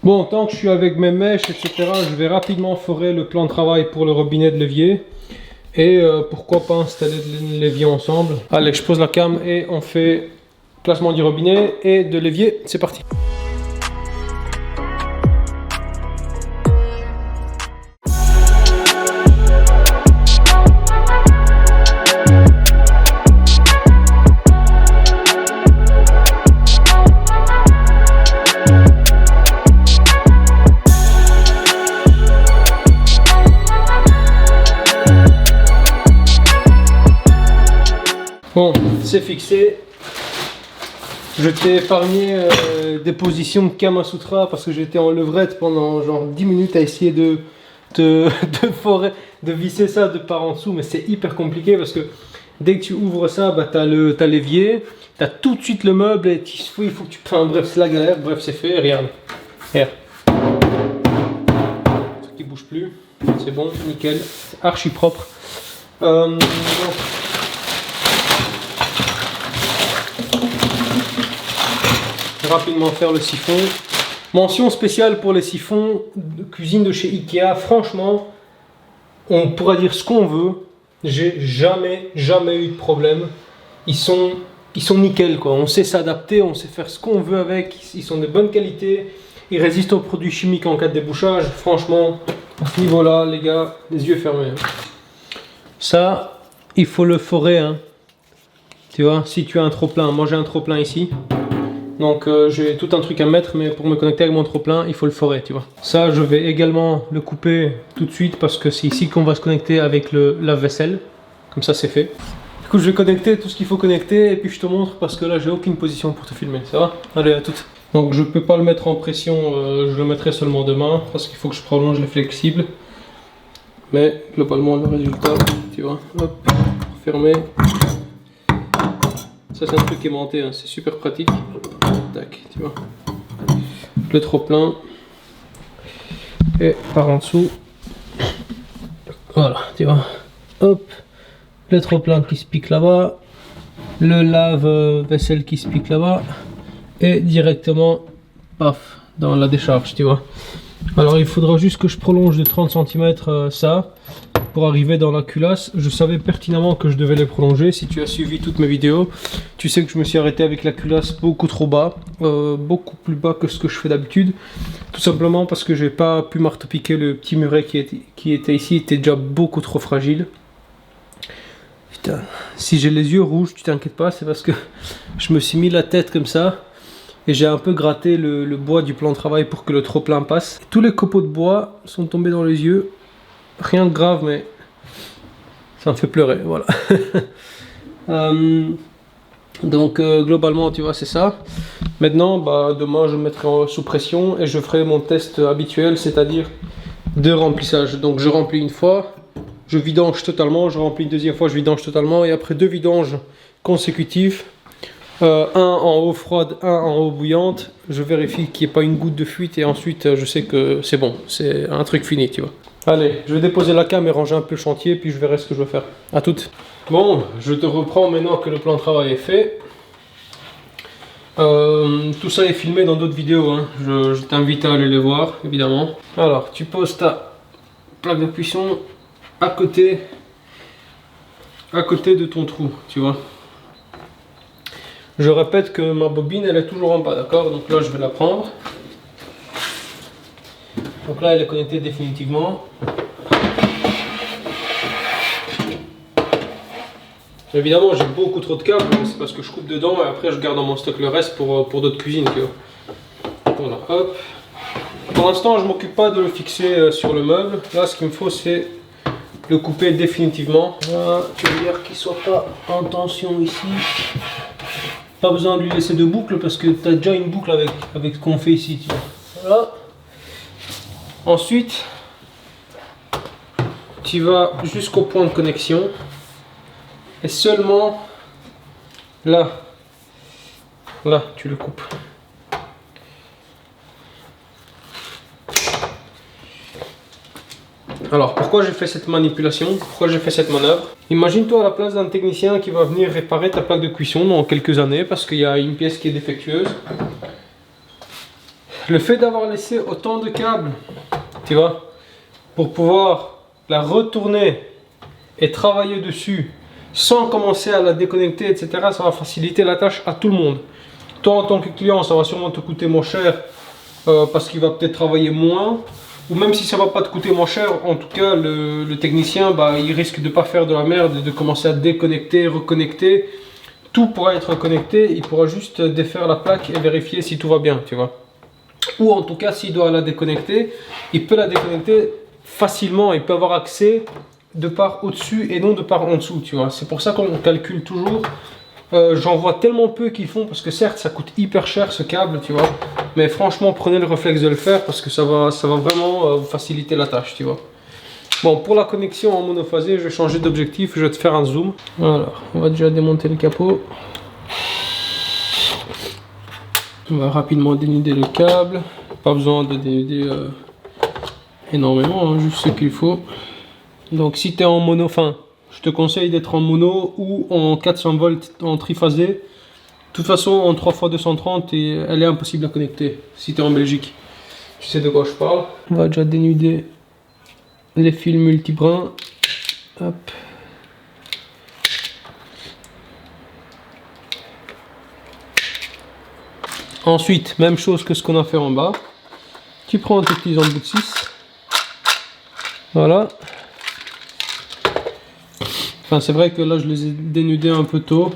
Bon, tant que je suis avec mes mèches, etc., je vais rapidement forer le plan de travail pour le robinet de l'évier. Et pourquoi pas installer l'évier ensemble. Allez, je pose la cam et on fait placement du robinet et de l'évier. C'est parti. Bon, c'est fixé. Je t'ai épargné des positions de Kama Sutra parce que j'étais en levrette pendant genre 10 minutes à essayer de visser ça de par en dessous, mais c'est hyper compliqué parce que dès que tu ouvres ça, bah, t'as l'évier, t'as tout de suite le meuble et il faut que tu... Enfin bref, c'est la galère, bref c'est fait, regarde. Regarde. Ce truc qui bouge plus, c'est bon, nickel, c'est archi propre. Donc, rapidement faire le siphon. Mention spéciale pour les siphons de cuisine de chez Ikea. Franchement, on pourra dire ce qu'on veut. J'ai jamais eu de problème. Ils sont nickel quoi. On sait s'adapter, on sait faire ce qu'on veut avec. Ils sont de bonne qualité. Ils résistent aux produits chimiques en cas de débouchage. Franchement, à ce niveau-là, les gars, les yeux fermés. Ça, il faut le forer. Hein. Tu vois, si tu as un trop plein, moi j'ai un trop plein ici. Donc j'ai tout un truc à mettre, mais pour me connecter avec mon trop-plein, il faut le forer, tu vois. Ça, je vais également le couper tout de suite parce que c'est ici qu'on va se connecter avec le lave-vaisselle. Comme ça, c'est fait. Du coup, je vais connecter tout ce qu'il faut connecter et puis je te montre parce que là, j'ai aucune position pour te filmer. Ça va? Allez, à toutes. Donc, je peux pas le mettre en pression, je le mettrai seulement demain parce qu'il faut que je prolonge les flexibles. Mais globalement, le résultat, tu vois, hop, fermé. Ça, c'est un truc aimanté, hein. C'est super pratique. Tac, tu vois. Le trop plein. Et par en dessous. Voilà, tu vois. Hop. Le trop plein qui se pique là-bas. Le lave-vaisselle qui se pique là-bas. Et directement, paf, dans la décharge, tu vois. Alors, il faudra juste que je prolonge de 30 cm ça. Pour arriver dans la culasse. Je savais pertinemment que je devais les prolonger. Si tu as suivi toutes mes vidéos, tu sais que je me suis arrêté avec la culasse beaucoup trop bas, beaucoup plus bas que ce que je fais d'habitude, tout simplement parce que j'ai pas pu marteau-piquer le petit muret qui était ici, était déjà beaucoup trop fragile. Putain, si j'ai les yeux rouges, tu t'inquiètes pas, c'est parce que je me suis mis la tête comme ça et j'ai un peu gratté le bois du plan de travail pour que le trop plein passe. Tous les copeaux de bois sont tombés dans les yeux. Rien de grave, mais ça me fait pleurer, voilà. Donc globalement, tu vois, c'est ça. Maintenant, bah, demain, je me mettrai sous pression et je ferai mon test habituel, c'est-à-dire de remplissage. Donc je remplis une fois, je vidange totalement, je remplis une deuxième fois, je vidange totalement, et après 2 vidanges consécutifs, un en eau froide, un en eau bouillante, je vérifie qu'il n'y ait pas une goutte de fuite et ensuite je sais que c'est bon, c'est un truc fini, tu vois. Allez, je vais déposer la cam et ranger un peu le chantier, puis je verrai ce que je veux faire. À toutes. Bon, je te reprends maintenant que le plan de travail est fait. Tout ça est filmé dans d'autres vidéos, hein. Je t'invite à aller les voir, évidemment. Alors, tu poses ta plaque de cuisson à côté de ton trou, tu vois. Je répète que ma bobine, elle est toujours en bas, d'accord? Donc là, je vais la prendre. Donc là, elle est connectée définitivement. Évidemment, j'ai beaucoup trop de câbles, c'est parce que je coupe dedans et après je garde dans mon stock le reste pour d'autres cuisines. Tu vois. Voilà, hop. Pour l'instant, je ne m'occupe pas de le fixer sur le meuble. Là, ce qu'il me faut, c'est le couper définitivement. Voilà, tu veux dire qu'il ne soit pas en tension ici. Pas besoin de lui laisser de boucle parce que tu as déjà une boucle avec ce qu'on fait ici. Tu vois. Voilà. Ensuite, tu vas jusqu'au point de connexion et seulement là, tu le coupes. Alors, pourquoi j'ai fait cette manipulation? Pourquoi j'ai fait cette manœuvre? Imagine-toi à la place d'un technicien qui va venir réparer ta plaque de cuisson dans quelques années parce qu'il y a une pièce qui est défectueuse. le fait d'avoir laissé autant de câbles, tu vois, pour pouvoir la retourner et travailler dessus sans commencer à la déconnecter, etc., ça va faciliter la tâche à tout le monde. Toi, en tant que client, ça va sûrement te coûter moins cher parce qu'il va peut-être travailler moins. Ou même si ça va pas te coûter moins cher, en tout cas, le technicien, bah, il risque de pas faire de la merde et de commencer à déconnecter, reconnecter. Tout pourra être connecté, il pourra juste défaire la plaque et vérifier si tout va bien, tu vois. Ou en tout cas, s'il doit la déconnecter, il peut la déconnecter facilement, il peut avoir accès de part au-dessus et non de part en dessous, tu vois. C'est pour ça qu'on calcule toujours. J'en vois tellement peu qui font, parce que certes ça coûte hyper cher ce câble, tu vois, mais franchement prenez le réflexe de le faire parce que ça va vraiment vous faciliter la tâche, tu vois. Bon, pour la connexion en monophasé, je vais changer d'objectif, je vais te faire un zoom. Alors, on va déjà démonter le capot. On va rapidement dénuder le câble, pas besoin de dénuder énormément, hein, juste ce qu'il faut. Donc si tu es en mono, enfin, je te conseille d'être en mono ou en 400 volts en triphasé. De toute façon, en 3x230, elle est impossible à connecter si tu es en Belgique. Tu sais de quoi je parle. On va déjà dénuder les fils multibrins. Hop. Ensuite, même chose que ce qu'on a fait en bas. Tu prends tes petits embouts de 6. Voilà. Enfin, c'est vrai que là, je les ai dénudés un peu tôt.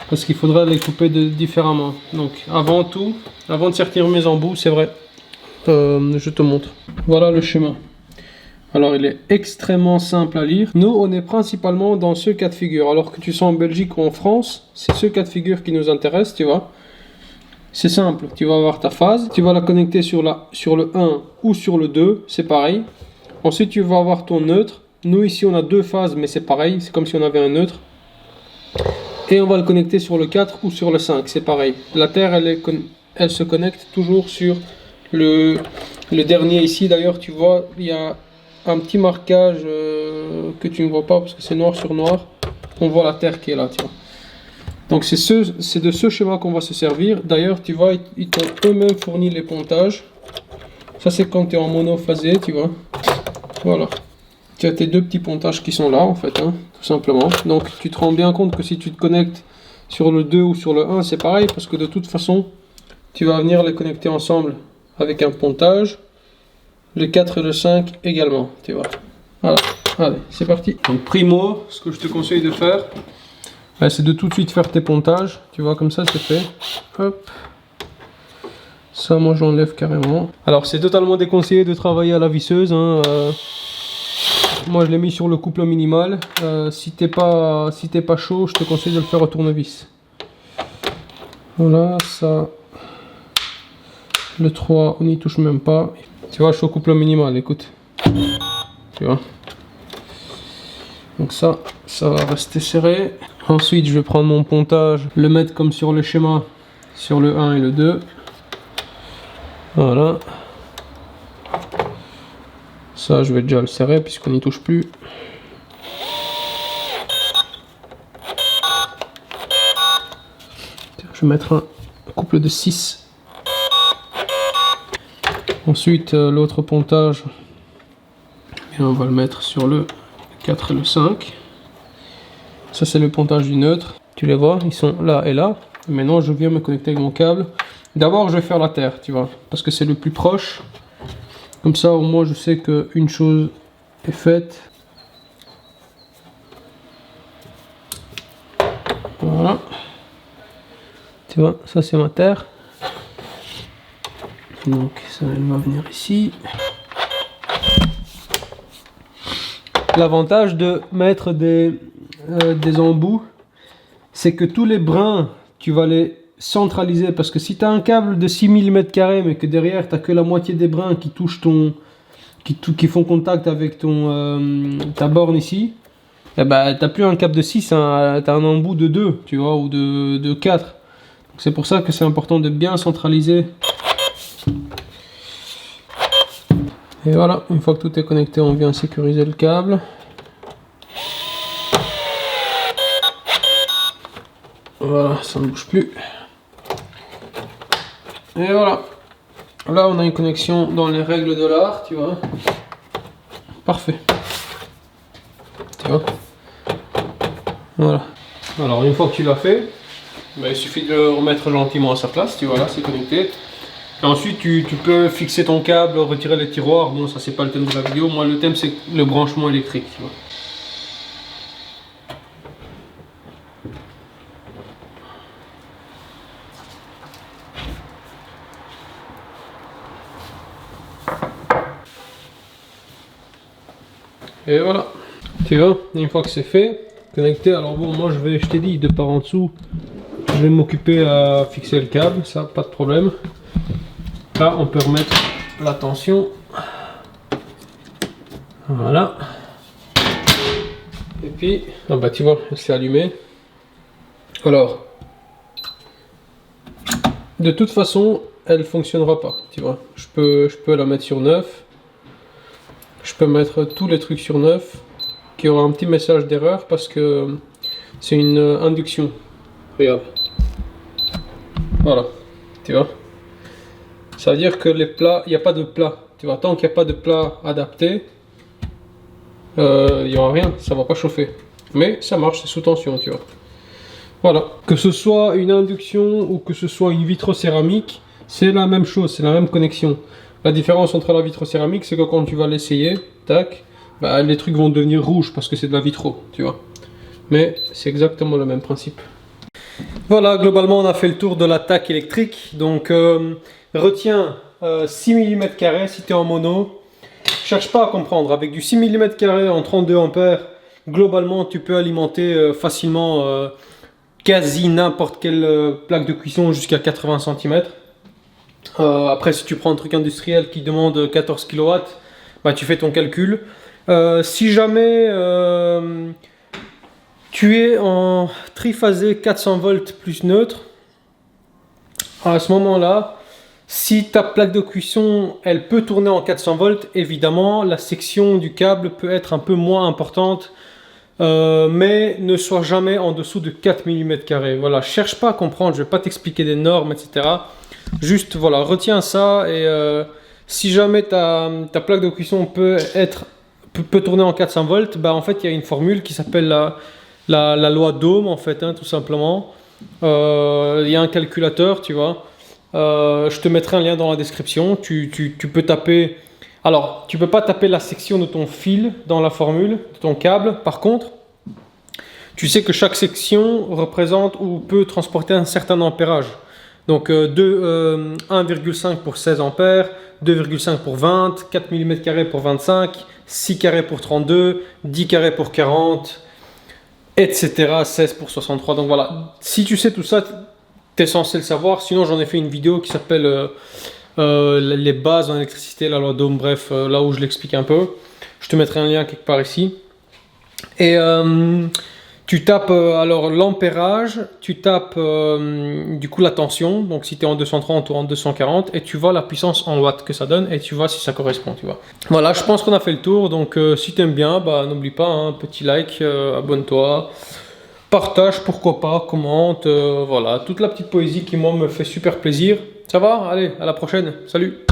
Parce qu'il faudra les couper différemment. Donc, avant tout, avant de sortir mes embouts, c'est vrai. Je te montre. Voilà le schéma. Alors, il est extrêmement simple à lire. Nous, on est principalement dans ce cas de figure. Alors que tu sois en Belgique ou en France, c'est ce cas de figure qui nous intéresse, tu vois. C'est simple. Tu vas avoir ta phase. Tu vas la connecter sur le 1 ou sur le 2. C'est pareil. Ensuite, tu vas avoir ton neutre. Nous, ici, on a deux phases, mais c'est pareil. C'est comme si on avait un neutre. Et on va le connecter sur le 4 ou sur le 5. C'est pareil. La terre, elle se connecte toujours sur le dernier ici. D'ailleurs, tu vois, il y a un petit marquage que tu ne vois pas parce que c'est noir sur noir. On voit la terre qui est là, tu vois. Donc, c'est de ce schéma qu'on va se servir. D'ailleurs, tu vois, ils t'ont eux-mêmes fourni les pontages. Ça, c'est quand tu es en monophasé, tu vois. Voilà. Tu as tes deux petits pontages qui sont là, en fait, hein, tout simplement. Donc, tu te rends bien compte que si tu te connectes sur le 2 ou sur le 1, c'est pareil, parce que de toute façon, tu vas venir les connecter ensemble avec un pontage. Le 4 et le 5 également, tu vois. Voilà, allez, c'est parti. Donc, primo, ce que je te conseille de faire, c'est de tout de suite faire tes pontages. Tu vois, comme ça, c'est fait. Hop. Ça, moi, j'enlève carrément. Alors, c'est totalement déconseillé de travailler à la visseuse, hein, moi je l'ai mis sur le couple minimal. Si t'es pas chaud, je te conseille de le faire au tournevis. Voilà, ça. Le 3, on n'y touche même pas. Tu vois, je suis au couple minimal, écoute. Tu vois. Donc ça va rester serré. Ensuite, je vais prendre mon pontage, le mettre comme sur le schéma, sur le 1 et le 2. Voilà. Ça, je vais déjà le serrer puisqu'on n'y touche plus. Je vais mettre un couple de 6. Ensuite, l'autre pontage, et on va le mettre sur le 4 et le 5. Ça, c'est le pontage du neutre. Tu les vois, ils sont là et là. Maintenant, je viens me connecter avec mon câble. D'abord, je vais faire la terre, tu vois, parce que c'est le plus proche. Comme ça, au moins, je sais qu'une chose est faite. Voilà. Tu vois, ça c'est ma terre. Donc, ça, elle va venir ici. L'avantage de mettre des embouts, c'est que tous les brins, tu vas les centraliser, parce que si tu as un câble de 6 mm carré mais que derrière tu n'as que la moitié des brins qui touchent qui font contact avec ta borne ici, eh ben, tu n'as plus un câble de 6, hein, tu as un embout de 2, tu vois, ou de 4. C'est pour ça que c'est important de bien centraliser. Et voilà, une fois que tout est connecté, on vient sécuriser le câble. Voilà, ça ne bouge plus. Et voilà. Là, on a une connexion dans les règles de l'art, tu vois. Parfait. Tu vois. Voilà. Alors, une fois que tu l'as fait, ben, il suffit de le remettre gentiment à sa place, tu vois, là, c'est connecté. Et ensuite, tu peux fixer ton câble, retirer les tiroirs. Bon, ça, c'est pas le thème de la vidéo. Moi, le thème, c'est le branchement électrique, tu vois. Et voilà, tu vois, une fois que c'est fait, connecté, alors bon, moi je t'ai dit, de par en dessous, je vais m'occuper à fixer le câble, ça, pas de problème. Là, on peut remettre la tension. Voilà. Et puis, ah bah tu vois, c'est allumé. Alors, de toute façon, elle fonctionnera pas, tu vois. Je peux la mettre sur 9. Je peux mettre tous les trucs sur 9 qui aura un petit message d'erreur parce que c'est une induction. Regarde. Voilà. Tu vois. Ça veut dire que les plats, il n'y a pas de plat. Tu vois, tant qu'il n'y a pas de plat adapté, il n'y aura rien. Ça va pas chauffer. Mais ça marche, c'est sous tension, tu vois. Voilà. Que ce soit une induction ou que ce soit une vitrocéramique, c'est la même chose, c'est la même connexion. La différence entre la vitrocéramique, c'est que quand tu vas l'essayer, tac, bah, les trucs vont devenir rouges parce que c'est de la vitro, tu vois. Mais c'est exactement le même principe. Voilà, globalement, on a fait le tour de la TAC électrique. Donc, retiens 6 mm² si tu es en mono. Cherche pas à comprendre. Avec du 6 mm² en 32 ampères, globalement, tu peux alimenter facilement quasi n'importe quelle plaque de cuisson jusqu'à 80 cm. Après, si tu prends un truc industriel qui demande 14 kW, bah, tu fais ton calcul. Si jamais tu es en triphasé 400 volts plus neutre, à ce moment-là, si ta plaque de cuisson elle peut tourner en 400 volts, évidemment, la section du câble peut être un peu moins importante. Mais ne sois jamais en dessous de 4 mm². Voilà, cherche pas à comprendre, je vais pas t'expliquer des normes, etc. Juste, voilà, retiens ça et si jamais ta plaque de cuisson peut tourner en 400 volts, bah en fait il y a une formule qui s'appelle la loi d'Ohm en fait, hein, tout simplement. Il y a un calculateur, tu vois. Je te mettrai un lien dans la description. Tu peux taper. Alors, tu peux pas taper la section de ton fil dans la formule, de ton câble. Par contre, tu sais que chaque section représente ou peut transporter un certain ampérage. Donc 1,5 pour 16 ampères, 2,5 pour 20, 4 mm² pour 25, 6 carrés pour 32, 10 carrés pour 40, etc. 16 pour 63. Donc voilà, si tu sais tout ça, tu es censé le savoir. Sinon, j'en ai fait une vidéo qui s'appelle les bases en électricité, la loi d'Ohm, bref, là où je l'explique un peu. Je te mettrai un lien quelque part ici. Et tu tapes alors l'ampérage, tu tapes du coup la tension, donc si tu es en 230 ou en 240, et tu vois la puissance en watts que ça donne, et tu vois si ça correspond, tu vois. Voilà, je pense qu'on a fait le tour, donc si tu aimes bien, bah, n'oublie pas, hein, petit like, abonne-toi, partage, pourquoi pas, commente, voilà, toute la petite poésie qui moi me fait super plaisir. Ça va? Allez, à la prochaine, salut!